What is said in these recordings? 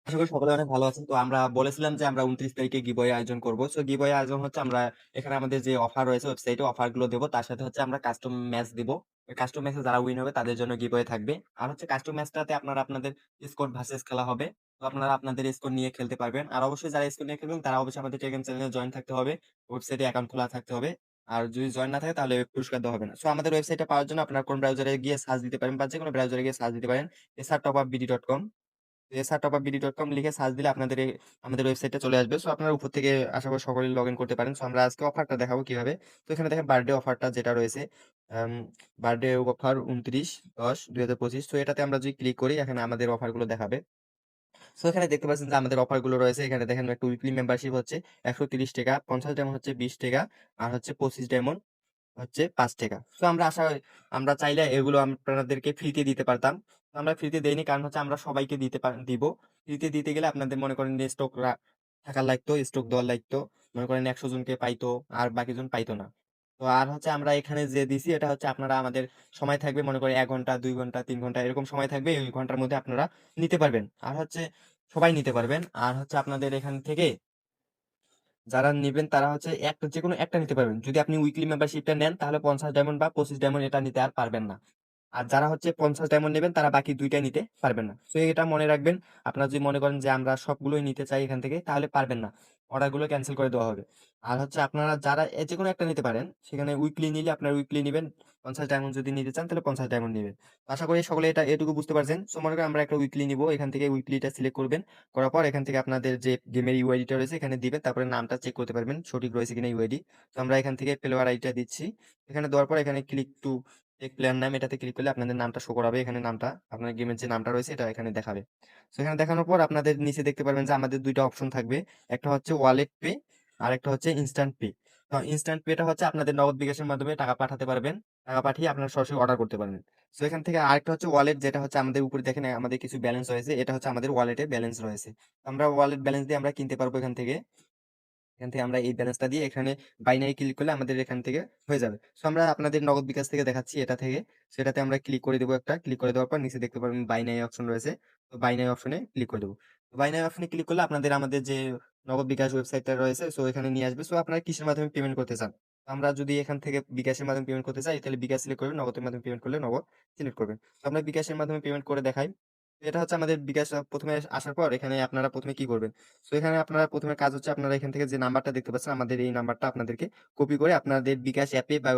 আশা করি সকলে অনেক ভালো আছেন। তো আমরা বলেছিলাম যে আমরা ২৯ তারিখে গিভঅ্যাওয়ে আয়োজন করব। সো গিভঅ্যাওয়ে আয়োজন হচ্ছে আমরা এখানে আমাদের যে অফার রয়েছে ওয়েবসাইটে অফার গুলো দেব। তার সাথে হচ্ছে আমরা কাস্টম ম্যাচ দিব। ওই কাস্টম ম্যাচে যারা উইন হবে তাদের জন্য গিভঅ্যাওয়ে থাকবে। আর হচ্ছে কাস্টম ম্যাচটাতে আপনারা আপনাদের স্কোর ভার্সেস খেলা হবে। তো আপনারা আপনাদের স্কোর নিয়ে খেলতে পারবেন। আর অবশ্যই যারা স্কোর নিয়ে খেলবেন তারা অবশ্যই আমাদের টেলিগ্রাম চ্যানেলে জয়েন থাকতে হবে। ওয়েবসাইটে অ্যাকাউন্ট খোলা থাকতে হবে। আর যদি জয়েন না থাকে তাহলে পুরস্কার দেওয়া হবে না। সো আমাদের ওয়েবসাইটটা পাওয়ার জন্য আপনারা কোন ব্রাউজারে গিয়ে সার্চ দিতে পারেন বা যেকোনো ব্রাউজারে গিয়ে সার্চ দিতে পারেন esrtopupbd.com esrtopupbd.com লিখে সার্চ দিলে আপনাদের আমাদের ওয়েবসাইটটা চলে আসবে। সো আপনারা উপর থেকে আশা করি সকলেই লগইন করতে পারেন। সো আমরা আজকে অফারটা দেখাবো কিভাবে। তো এখানে দেখেন বার্থডে অফারটা যেটা রয়েছে আম বার্থডে অফার ২৯/১০/২০২৫। সো এটাতে আমরা যদি ক্লিক করি এখানে আমাদের অফারগুলো দেখাবে। সো এখানে দেখতে পাচ্ছেন যে আমাদের অফারগুলো রয়েছে। এখানে দেখেন একটা উইকলি মেম্বারশিপ হচ্ছে ৳১৩০, ৫০ ডায়মন্ড হচ্ছে ৳২০ আর হচ্ছে ২৫ ডায়মন্ড হচ্ছে ৳৫। সো আমরা চাইলে এগুলো আপনাদেরকে ফ্রিতে দিতে পারতাম। তো আমরা ফ্রিতে দেইনি কারণ হচ্ছে আমরা সবাইকে দিব। ফ্রিতে দিতে গেলে আপনাদের মনে করেন যে স্টক থাকা লাগতো, স্টক দেওয়া লাগতো। মনে করেন ১০০ জনকে পাইতো আর বাকিজন পাইতো না। তো আর হচ্ছে আমরা এখানে যে দিছি এটা হচ্ছে আপনারা আমাদের সময় থাকবে মনে করেন ১ ঘন্টা, ২ ঘন্টা, ৩ ঘন্টা এরকম সময় থাকবে। এই ঘন্টার মধ্যে আপনারা নিতে পারবেন। আর হচ্ছে সবাই নিতে পারবেন। আর হচ্ছে আপনাদের এখান থেকে যারা নিবেন তারা হচ্ছে যেকোনো একটা নিতে পারবেন। যদি আপনি উইকলি মেম্বারশিপটা নেন তাহলে ৫০ ডায়মন্ড বা ২৫ ডায়মন্ড এটা নিতে আর পারবেন না। আর যারা হচ্ছে ৫০ ডায়মন্ড নেবেন তারা বাকি ২ টা নিতে পারবেন না। সো এটা মনে রাখবেন। আপনারা যদি মনে করেন যে আমরা সবগুলোই নিতে চাই এখান থেকে তাহলে পারবেন না। অর্ডারগুলো ক্যানসেল করে দেওয়া হবে। আর হচ্ছে আপনারা যারা যেকোনো একটা নিতে পারেন। সেখানে উইকলি নিলে আপনারা উইকলি নিবেন। ৫০ ডায়মন্ড যদি নিতে চান তাহলে ৫০ ডায়মন্ড নিবেন। আশা করি সকলে এটুকু বুঝতে পারছেন। সো মনে করেন আমরা একটা উইকলি নিবো। এখান থেকে উইকলিটা সিলেক্ট করবেন। করার পর এখান থেকে আপনাদের যে গেমের ইউআইডিটা রয়েছে এখানে দিবেন। তারপরে নামটা চেক করতে পারবেন সঠিক রয়েছে কিনা ইউআইডি। তো আমরা এখান থেকে প্লেয়ার আইডিটা দিচ্ছি। এখানে দেওয়ার পর এখানে ক্লিক টু টেক প্লেয়ার নাম এটাতে ক্লিক করলে আপনাদের নামটা শো করাবে। এখানে নামটা আপনার গেমের যে নামটা রয়েছে এটা এখানে দেখাবে। সো এখানে দেখানোর পর আপনাদের নিচে দেখতে পারবেন যে আমাদের ২ টা অপশন থাকবে। একটা হচ্ছে ওয়ালেট পে আর একটা হচ্ছে ইনস্ট্যান্ট পে। তো ইনস্ট্যান্ট পেটা হচ্ছে আপনাদের নগদ বিকাশের মাধ্যমে টাকা পাঠাতে পারবেন। টাকা পাঠিয়ে আপনারা সরাসরি অর্ডার করতে পারবেন। সো এখান থেকে আরেকটা হচ্ছে ওয়ালেট যেটা হচ্ছে আমাদের উপরে দেখেন আমাদের কিছু ব্যালেন্স রয়েছে। এটা হচ্ছে আমাদের ওয়ালেটে ব্যালেন্স রয়েছে। আমরা ওয়ালেট ব্যালেন্স দিয়ে আমরা কিনতে পারবো এখান থেকে। এখান থেকে আমরা এই ব্যালেন্সটা দিয়ে এখানে বাইনারি ক্লিক করলে আমাদের এখান থেকে হয়ে যাবে। সো আমরা আপনাদের নগদ বিকাশ থেকে দেখাচ্ছি এটা থেকে। সেটাতে আমরা ক্লিক করে দেবো একটা। ক্লিক করে দেওয়ার পর নিচে দেখতে পারবেন বাইনারি অপশন রয়েছে। তো বাইনারি অপশনে ক্লিক করে দেবো। তো বাইনারি অপশনে ক্লিক করলে আপনাদের আমাদের যে নগদ বিকাশ ওয়েবসাইটটা রয়েছে সো এখানে নিয়ে আসবে। সো আপনারা কিসের মাধ্যমে পেমেন্ট করতে চান? আমরা যদি এখান থেকে বিকাশের মাধ্যমে পেমেন্ট করতে চাই তাহলে বিকাশ সিলেক্ট করবেন, নগদের মাধ্যমে পেমেন্ট করলে নগদ সিলেক্ট করবেন। তো আমরা বিকাশের মাধ্যমে পেমেন্ট করে দেখাই। এটা হচ্ছে আমাদের বিকাশ ১ম এ আসার পর এখানে আপনারা ১ম এ কি করবেন? সো এখানে আপনারা ১ম এ কাজ হচ্ছে আপনারা এখান থেকে যে নাম্বারটা দেখতে পাচ্ছেন আমাদের এই নাম্বারটা আপনাদেরকে কপি করে আপনাদের বিকাশ অ্যাপে বা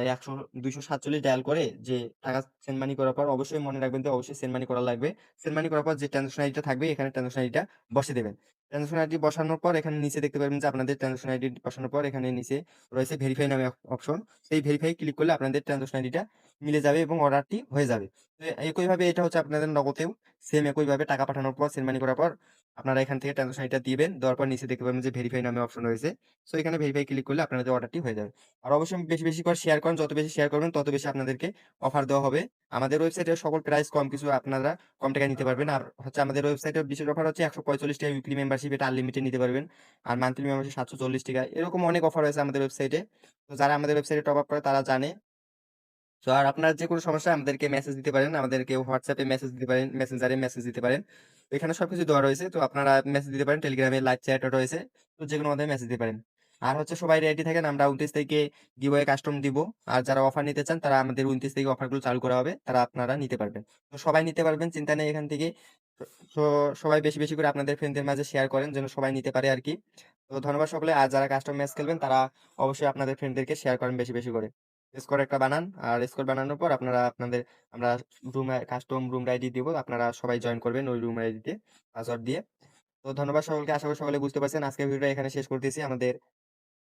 ১০০ ২৪৭ ডায়াল করে যে টাকা সেন্ড মানি করার পর অবশ্যই মনে রাখবেন যে অবশ্যই সেন্ড মানি করা লাগবে। সেন্ড মানি করার পর যে ট্রান্সেকশন আইডিটা থাকবে এখানে ট্রান্সেকশন আইডিটা বসিয়ে দেবেন। ট্রান্সেকশন আইডি বসানোর পর এখানে নিচে দেখতে পারবেন যে আপনাদের ট্রান্সেকশন আইডি বসানোর পর এখানে নিচে রয়েছে ভেরিফাই নামে অপশন। সেই ভেরিফাই ক্লিক করলে আপনাদের ট্রান্সেকশন আইডিটা মিলে যাবে এবং অর্ডারটি হয়ে যাবে। তো একইভাবে এটা হচ্ছে আপনাদের নগদেও সেম একইভাবে টাকা পাঠানোর পর সেন্ড মানি করার পর আপনারা এখান থেকে ট্রান্সেকশন আইডিটা দিবেন। দেওয়ার পর নিচে দেখতে পাবেন যে ভেরিফাই নামে অপশন রয়েছে। সো এখানে ভেরিফাই ক্লিক করলে আপনাদের অর্ডারটি হয়ে যাবে। আর অবশ্যই বেশি করে শেয়ার করেন। যত বেশি শেয়ার করবেন তত বেশি আপনাদেরকে অফার দেওয়া হবে। আমাদের ওয়েবসাইটে সকল প্রাইস কম কিছু আপনারা কম টাকায় নিতে পারবেন। আর হচ্ছে আমাদের ওয়েবসাইটের বিশেষ অফার হচ্ছে ৳১৪৫ উইকলি মেম্বারশিপ এটা আনলিমিটেড নিতে পারবেন। আর মান্থলি মেম্বারশিপ ৳৭৪০ এরকম অনেক অফার রয়েছে আমাদের ওয়েবসাইটে। তো যারা আমাদের ওয়েবসাইটে টপ আপ করে তারা জানে। তো আর আপনার যেকোনো সমস্যায় আমাদেরকে মেসেজ দিতে পারেন। আমাদেরকে হোয়াটসঅ্যাপে মেসেজ দিতে পারেন, মেসেঞ্জারে মেসেজ দিতে পারেন। তো এখানে সবকিছু দেওয়া রয়েছে। তো আপনারা মেসেজ দিতে পারেন। টেলিগ্রামে লাইভ চ্যাটও রয়েছে। তো যেকোনো মাধ্যমে মেসেজ দিতে পারেন। আর হচ্ছে সবাই রেডি থাকেন। আমরা ২৯ তারিখে গিভঅ্যাওয়ে কাস্টম দিব। আর যারা অফার নিতে চান তারা আমাদের ২৯ তারিখে অফারগুলো চালু করা হবে। তারা আপনারা নিতে পারবেন। তো সবাই নিতে পারবেন চিন্তা নেই এখান থেকে। তো সবাই বেশি করে আপনাদের ফ্রেন্ডদের মাঝে শেয়ার করেন যেন সবাই নিতে পারে আরকি। তো ধন্যবাদ সকলে। আর যারা কাস্টম ম্যাচ খেলবেন তারা অবশ্যই আপনাদের ফ্রেন্ডদেরকে শেয়ার করেন বেশি করে। স্কোর একটা বানান। আর স্কোর বানানোর পর আপনারা আমরা কাস্টম রুম আইডি দিব। আপনারা সবাই জয়েন করবেন ওই রুম আইডিতে পাসওয়ার্ড দিয়ে। তো ধন্যবাদ সকলকে। আশা করি সকলে বুঝতে পারছেন। আজকের ভিডিওটা এখানে শেষ করতেছি। আমাদের